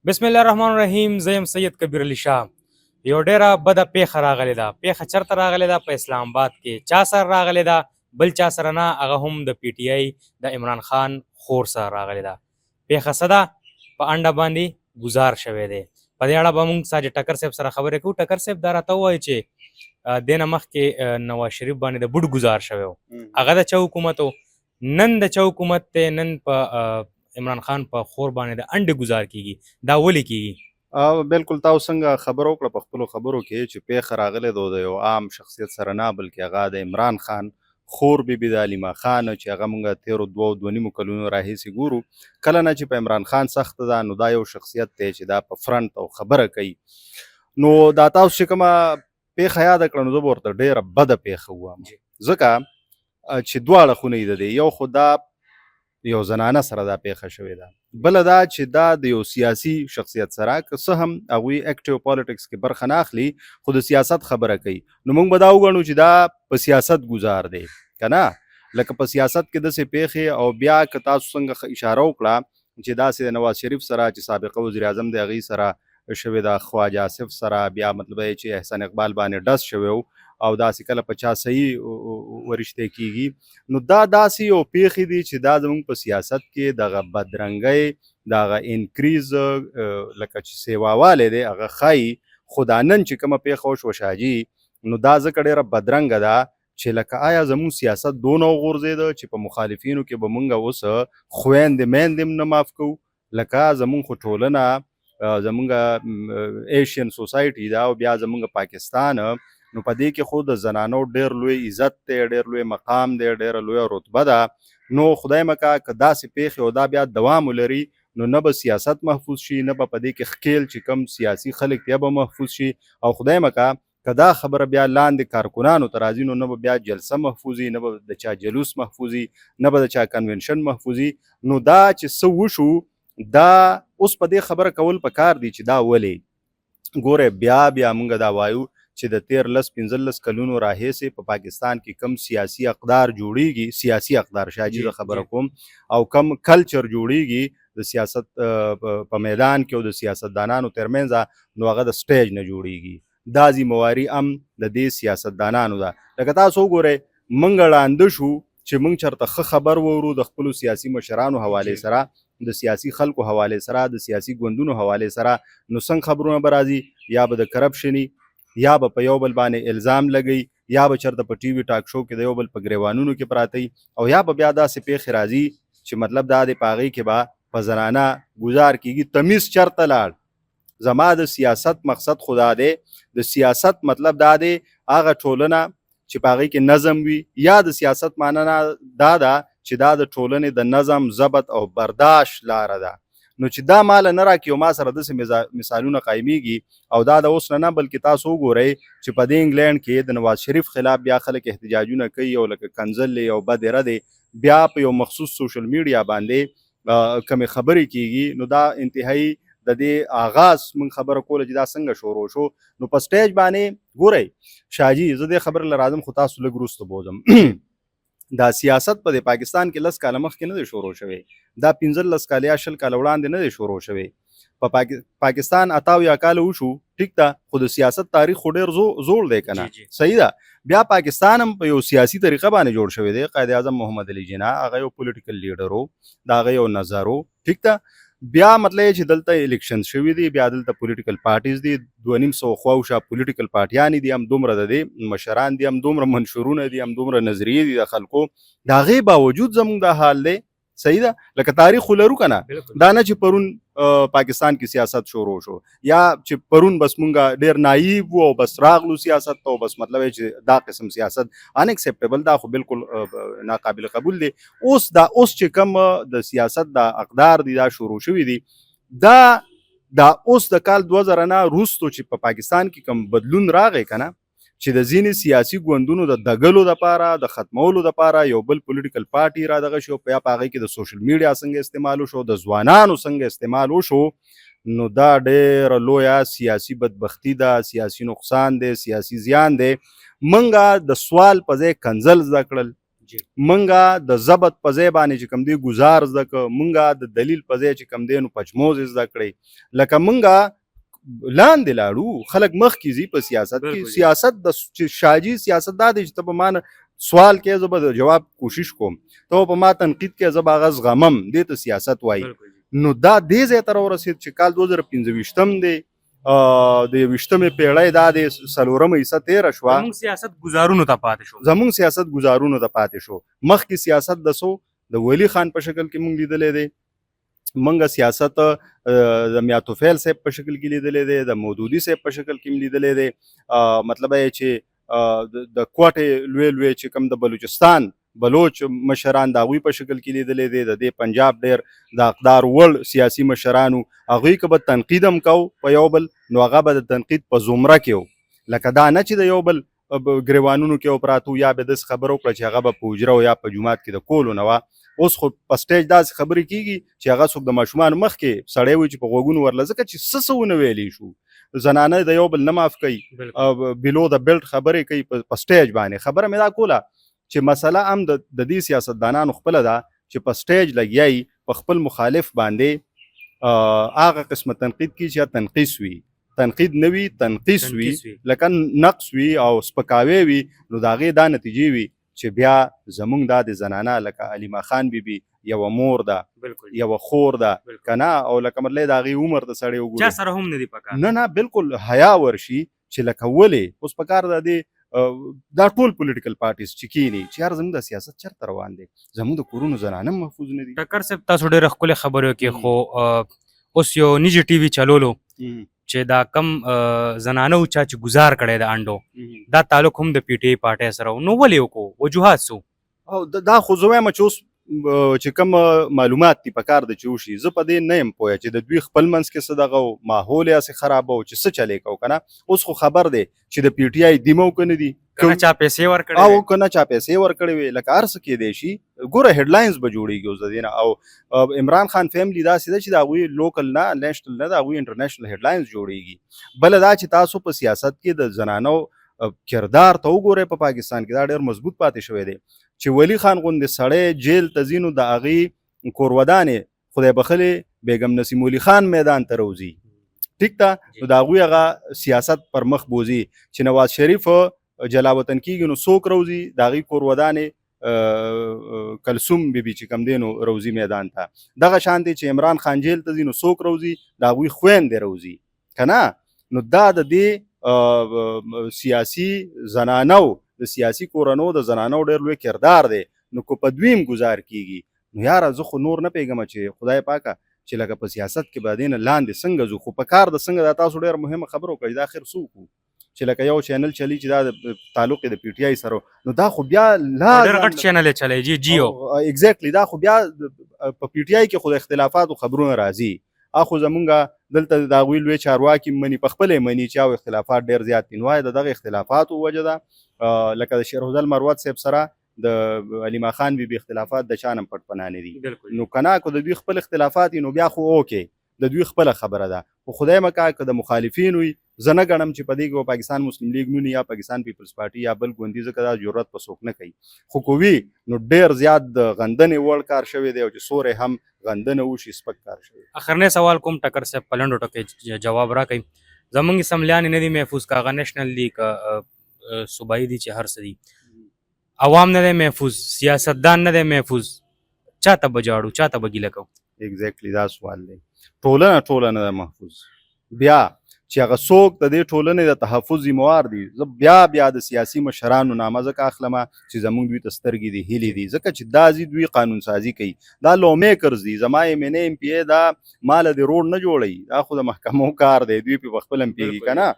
بسم الله الرحمن الرحیم. زه یم سید کبیر علي شاه. یو ډیره بده پیښه راغلې ده. پیښه چېرته راغلې ده؟ په اسلام آباد کې. چا سره راغلې ده؟ بل چا سره نه، هغه هم د پی ټي آی د عمران خان خور سره راغلې ده. پیښه څه ده؟ په انډه باندې ګزار شوی دی. په دې اړه به موږ ساجد ټکر صاحب سره خبرې کوو. ټکر صاحب دا راته ووایي چې دې نه مخکې نواز شریف باندې د بوټ ګزار شوی و. هغه د چا حکومت و؟ نن د چا حکومت دی؟ نن په عمران خان په خور باندې د انډې ګزار کیږي. دا ولې کیږي؟ بالکل تاسو څنګه خبرو کړه په خپلو خبرو کې چې پیښه راغلې ده د یو عام شخصیت سره نه، بلکې هغه د عمران خان خور بیبي د علیما خان چې هغه موږ تېرو دوه نیمو کلونو راهیسې ګورو. کله نه چې په عمران خان سخته ده، نو دا یو شخصیت دی چې دا په فرنټ او خبره کوي. نو دا تاسو چې کومه پیښه یاده کړه، نو زه به ورته ډېره بده پیښه ووایم، ځکه چې دواړه خونې د دې، یو خو دا یو زنانه سره دا پیښه شوې ده، بله دا چې دا د یو سیاسي شخصیت سره، که څه هم هغوی اکټیو پالیټکس کې برخه نه اخلي، خو د سیاست خبره کوي. نو موږ به دا وګڼو چې دا په سیاست ګزار دی که نه. لکه په سیاست کې داسې پیښې، او بیا که تاسو څنګه اشاره وکړه چې داسې د نواز شریف سره چې سابقه وزیر اعظم د هغې سره شوې ده، خواجه آصف سره، بیا مطلب یې چې احسان اقبال باندې ډز شوی و، او داسې کله په چا صحیح ورشته کیږي. نو دا داسې یو پیښې دي چې دا زموږ په سیاست کې دغه بدرنګۍ، دغه انکریز لکه چې سیواوالی دی هغه ښایي. خو دا نن چې کومه پیښه وشوه شاجي، نو دا ځکه ډېره بدرنګه ده چې لکه آیا زموږ سیاست دونه وغورځېده چې په مخالفینو کې به موږ اوس خویندې میندې هم نه معاف کوو. لکه زموږ خو ټولنه زموږ ایشین سوسایټي ده، او بیا زموږ پاکستان، نو په دې کې خو د زنانو ډېر لوی عزت دی، ډېر لوی مقام دی، ډېره لویه رتبه ده. نو خدای مکه که داسې پیښې او دا بیا دوام ولري، نو نه به سیاست محفوظ شي، نه به په دې کې ښکیل چې کم سیاسي خلک دی به محفوظ شي. او خدای مکه که دا خبره بیا لاندې کارکنانو ته راځي، نو نه به بیا جلسه محفوظي، نه به د چا جلوس محفوظي، نه به د چا کنونشن محفوظي. نو دا چې څه وشو، دا اوس په دې خبره کول پکار دي چې دا ولې. ګوره بیا موږ دا وایو چې د 13-15 کلونو راهیسې په پاکستان کې کم سیاسي اقدار جوړیږي، سیاسي اقدار شاجي زه خبره کوم، او کم کلچر جوړیږي د سیاست په میدان کې او د سیاستدانانو ترمنځ، نو هغه د سټیج نه جوړیږي. دا ذمواري هم د دې سیاستدانانو ده. لکه تاسو وګورئ، موږ ړانده شو چې موږ چېرته ښه خبر وورو د خپلو سیاسي مشرانو حوالې سره، د سیاسي خلکو حوالې سره، د سیاسي ګوندونو حوالې سره. نو څنګه خبرونه به راځي؟ یا به د کرپشني، یا به په یو بل باندې الزام لګوي، یا به چېرته په ټي وي ټاک شو کې د یو بل په ګریوانونو کې پراته وي، او یا به بیا داسې پیښې راځي چې مطلب دا دی په هغې کې به په زنانه ګزار کېږي. تمیز چېرته لاړ؟ زما د سیاست مقصد خو دا دی، د سیاست مطلب دا دی هغه ټولنه چې په هغې کې نظم وي، یا د سیاست معنا دا ده چې دا د ټولنې د نظم، ضبط او برداشت لاره ده. نو چې دا مال نه راکړي او ما سره داسې مثالونه قایمیږي، او دا د اوس نه بلکې تاسو وګورئ چې په دې انګلینډ کې د نواز شریف خلاف بیا خلک احتجاجونه کوي، او لکه کنځل او بد اراده بیا په یو مخصوص سوشل میډیا باندې کمې خبرې کیږي. نو دا انتهایی د دې آغاز موږ خبره کوله چې دا څنګه شروع شو. نو په سټیج باندې ګورئ شاجي، زه دې خبره له راځم، خو تاسو لږ وروسته بوځم. دا سیاست په پاکستان کې 10 کاله مخکې نه دی شروع شوی، دا 15 کاله یا 20 کاله وړاندې نه دی شروع شوی. په پاکستان 78 کاله وشو، ټیک ده، خو د سیاست تاریخ خو ډېر زوړ دی که نه؟ صحیح ده. بیا پاکستان هم په یو سیاسي طریقه باندې جوړ شوی دی. قائد اعظم محمد علي جناح هغه یو پولیټیکل لیډر و، د هغه یو نظر و، ټیک ده. بیا مطلب چې دلته الیکشن شوي دي، بیا دلته پولیټیکل پارټیز دي، 250 خواوشا پولیټیکل پارټیانې دي، هم دومره د دې مشران دي، هم دومره منشورونه دي، هم دومره نظریې دي د خلکو. د هغې باوجود زموږ دا حال دی. صحیح ده. لکه تاریخ خو لرو که نه؟ دا نه چې پرون پاکستان کې سیاست شروع شو، یا چې پرون بس مونږ ډېر نایب وو او بس راغلو سیاست ته، او بس مطلب چې دا قسم سیاست ان اکسپټیبل، دا خو بالکل ناقابل قبول دی. اوس چې کوم د سیاست دا اقدار دي دا شروع شوي دي، دا اوس د کال 2000 نه وروستو چې په پاکستان کې کوم بدلون راغی که نه، چې د ځینې سیاسي ګوندونو د دګلو دپاره، د ختمولو دپاره یو بل پولیټیکل پارټي را دغه شو، یا په هغې کې د سوشل میډیا څنګه استعمال وشو، د ځوانانو څنګه استعمال وشو، نو دا ډېره لویه سیاسي بدبختي ده، سیاسي نقصان دی، سیاسي زیان دی. منګه د سوال په ځای کنځل زده کړل، منګه د ضبط په ځای باندې چې کم دی گزار زده که منګه د دلیل په ځای چې کم دی نو پچموز زده کړئ لکه منګه لاندې لاړو خلک مخکې ځي په سیاست کې سیاست د شاجي سیاست دا دی چې ته په ما سوال کې زه به د جواب کوشش کوم ته په ما تنقید کې زه به هغه زغمم دې ته سیاست وایي نو دا دې ځای ته راورسېد چې کال 2015 دی د 20مې پیړۍ دا د 4مه حصه تېره شوه زموږ سیاست گزارونو ته پاتې شو مخکې سیاست د ولی خان په شکل کې مونږ لیدلی دی منګه سیاست د میاتوفیل صاحب په شکل کې لیدلی دی د مودودي صاحب په شکل کې لیدلی دی مطلب یې چې د کوټې لوی چې کوم د بلوچستان بلوچ مشران د هغوی په شکل کې لیدلی دی د دې پنجاب ډېر د اقدار وړ سیاسي مشرانو هغوی که به تنقید هم کو په یو بل نو هغه به د تنقید په زمره کې لکه دا نه چې د یو بل ګریوانونو کې پراتو یا به داسې خبره وکړه چې هغه به په حجره او یا په جومات کې د کولو نه وه اوس خو په سټیج داسې خبرې کېږي چې هغه څوک د ماشومانو مخکې سړی وي چې په غوږونو ورله ځکه چې څه ونه ویلی شو زنانه د یو بل نه معاف کوي بلو د بیلټ خبرې کوي په سټیج باندې خبره مې دا کوله چې مسله هم د دې سیاستدانانو خپله ده چې په سټیج لګیایي په خپل مخالف باندې هغه قسمه تنقید کیږي چې تنقیس وي تنقید نه وي تنقیس وي لکه نقص وي او سپکاوی وي نو د هغې دا نتیجې وي چې بیا زمونږ دا د زنانه لکه علیما خان بیبي یوه مور ده یوه خور ده که نه او لکه مطلب د هغې عمر د سړی وګورو چا سره هم نه دي پکار نه بالکل حیا ورشي چې لکه ولې اوس پکار ده دا ټول پولیټیکل پارټیز چې کینی چې یار زموږ د سیاست چېرته روان دی زموږ د کورونو زنانه محفوظ نه دي ټکر صاحب تاسو ډېره ښکلې خبرې وکړې خو اوس یو نجي ټي وي چلولو چې دا کم زنانه و چا چې گزار کړی د انډو دا تعلق هم د پی ټي ای پارټۍ سره نو ولې وکړو وجوهات څه او دا خو زه وایم چې اوس چې کوم معلومات دي پکار د چې وشي زه په دې نه یم پوهه چې د دوی خپل منځ کې څه دغه و ماحول یې هسې خرابه و چې څه چلی کوو که نه اوس خو خبر دی چې د پی ټي آی دیمه که نه دي که نه چا پیسې ورکړې او که نه چا پیسې ورکړې وي لکه هر څه کیدی شي ګوره هیډلاینز به جوړېږي اوس د دې نه او عمران خان فیملی داسې ده چې د هغوی لوکل نه نیشنل نه د هغوی انټرنیشنل هیډلاینز جوړېږي بله دا چې تاسو په سیاست کې د زنانو کردار ته وګورئ په پاکستان کې دا ډېر مضبوط پاتې شوی دی چې ولی خان غوندې سړی جیل ته ځي نو د هغې کورودانې خدای بخلې بیګم نسیم ولی خان میدان ته روځي ټیک ده نو د هغوی هغه سیاست پر مخ بوځي چې نواز شریف جلاوطن کېږي نو څوک روځي د هغې کورودانې کلثوم بیبي چې کوم دی نو روځي میدان ته دغه شان دی چې عمران خان جیل ته ځي نو څوک روځي د هغوی خویندې روځي که نه نو دا د دې سیاسي زنانو د سیاسي کورنو د زنانو ډېر لوی کردار دی نو که په دویم گزار کېږي نو یاره زه خو نور نه پوهېږم چې خدای پاکه چې لکه په سیاست کې به دې نه لاندې څنګه ځو خو په کار د څنګه دا تاسو ډېره مهمه خبره وکړه چې دا اخر څه وکړو چې لکه یو چینل چلی چې دا د تعلق د پی ټي آی سره نو دا خو بیا ډېر غټ چینل یې چلی جیو ایګزیکټلی دا خو بیا په پی ټي آی کې خو د اختلافاتو خبرونه راځي اخو زمونږ دلته د هغوی لوی چارواکي مني په خپله یې مني چې او اختلافات ډېر زیات دي نو وایي د دغه اختلافاتو وجه ده لکه د شیرهدل مروت صاحب سره د علیما خان بیبي اختلافات د چا نه پټ پناه نه دي نو که نه که د دوی خپل اختلافات نو بیا خو اوکې د دوی خپله خبره ده خو خدای مکا که د مخالفین وي زه نه ګڼم چې په دې کې پاکستان مسلم لیگ نونی یا پاکستان پیپلز پارټي یا بل ګوندي ځکه دا جرأت په څوک نه کوي خو که وي نو ډېر زیات د غندنې وړ کار شوی دی او چې سوری هم غندنه وشي سپک کار شوی اخرنی سوال کوم ټکر صاحب په لنډو ټکو جواب راکړئ زموږ اسمبلیانې نه دي محفوظ که هغه نیشنل دي که صوبایي دي چې هر څه دي عوام نه دی محفوظ سیاستدان نه دی محفوظ چا ته به جاړو چا ته به ګیله کوو ایګزیکټلی دا سوال دی ټولنه نه ده محفوظ بیا چې هغه څوک د دې ټولنې د تحفظ ذمهوار دي زه بیا د سیاسي مشرانو نامه ځکه اخلمه چې زموږ دوی ته سترګې دي هیلې دي ځکه چې دا ځي دوی قانون سازي کوي دا لو میکرز دي زما ایم ان ایم پی ای دا ماله د روډ نه جوړوي دا خو د محکمو کار دی دوی په خپل هم پیږي که نه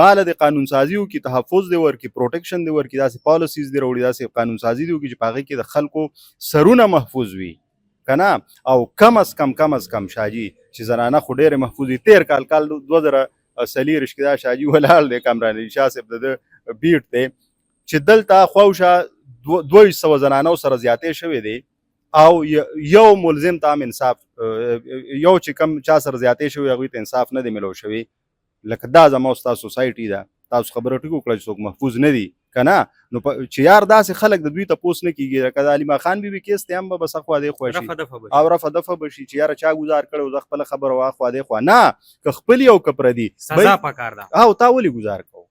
ماله د قانون سازي وکړي تحفظ دی ورکړي پروټیکشن دی ورکړي داسې پالیسیز دی راوړي داسې قانون سازي دی وکړي چې په هغې کې د خلکو سرونه محفوظ وي که نه او کم از کم شاجي چې زنانه خو ډېرې محفوظ وي تېر کال 2040 کې دا شاجي ولاړ دی کامران علي شاه صاحب د بیټ دی چې دلته خواوشا 200 زنانو سره زیاتې شوې دی او یو ملزم ته هم انصاف یو چې کم چا سره زیاتې شوی هغوی ته انصاف نه دی ملو شوی لکه دا زما او ستا سوسایټي ده تاسو خبره ټیک وکړه چې څوک محفوظ نه دي کنه نو چې یار داسې خلک د دوی تپوس نه کیږي لکه د علیما خان بیبي کیس ته هم به بس خوا دې خوا شي رفع دفع بشي. او رفع دفع بشي چې یاره چا ګزار کړی زه خپله خبره واخوا دې خوا نه که خپل یو که پردي سزا پکار ده. او تا ولې ګزار کوو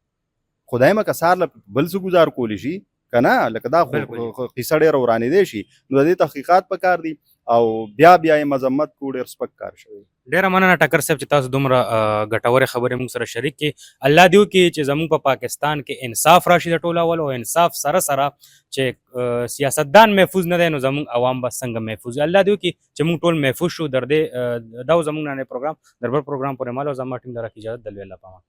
خدای مکه سار له بل څه ګزار کولی شي که نه لکه دا خو قیصه ډېره ورانېدی شي نو د دې تحقیقات پکار دي او بیا یې مذمت کو ډېر سپک کار شوی. ډیره مننه ټکر صاحب چې تاسو دومره ګټورې خبرې موږ سره شریک کړي. الله دې وکړي چې زموږ په پاکستان کې انصاف راشي د ټولولو او انصاف سره سره چې سیاستدان محفوظ نه دی نو زموږ عوام به څنګه محفوظ وي. الله دې وکړي چې موږ ټول محفوظ شو. در دې دا زموږ نن پروګرام در بل پروګرام پورې مال او زما ټیم در اجازه دلوي الله پامان.